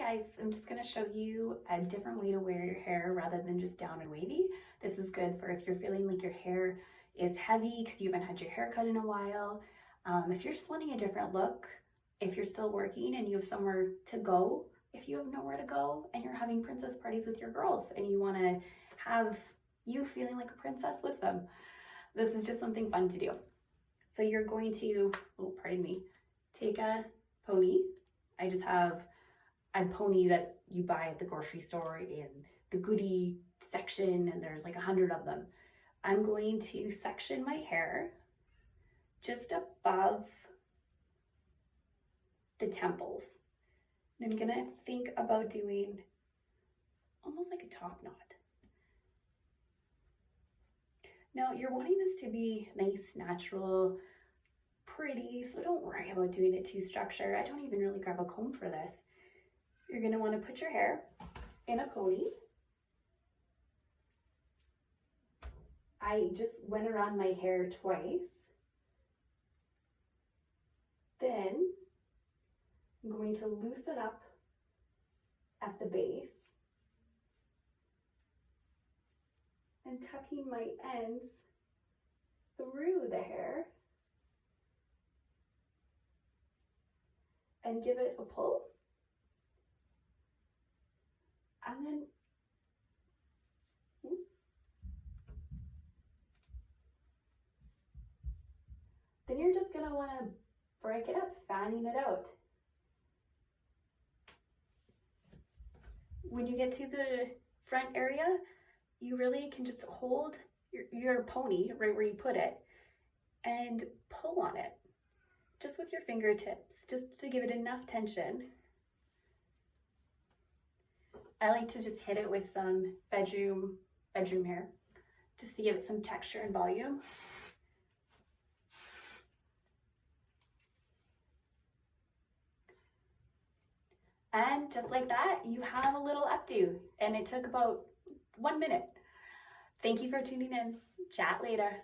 guys, I'm just going to show you a different way to wear your hair rather than just down and wavy. This is good for if you're feeling like your hair is heavy because you haven't had your hair cut in a while. If you're just wanting a different look, if you're still working and you have somewhere to go, if you have nowhere to go and you're having princess parties with your girls and you want to have you feeling like a princess with them, this is just something fun to do. So you're going to, oh, pardon me, take a pony. I just have a pony that you buy at the grocery store in the goodie section, and there's like 100 of them. I'm going to section my hair just above the temples. And I'm gonna think about doing almost like a top knot. Now you're wanting this to be nice, natural, pretty, so don't worry about doing it too structured. I don't even really grab a comb for this. You're gonna wanna put your hair in a pony. I just went around my hair twice. Then I'm going to loose it up at the base and tucking my ends through the hair and give it a pull. And then you're just gonna wanna break it up, fanning it out. When you get to the front area, you really can just hold your pony right where you put it and pull on it, just with your fingertips, just to give it enough tension. I like to just hit it with some bedroom hair, just to give it some texture and volume. And just like that, you have a little updo, and it took about 1 minute. Thank you for tuning in. Chat later.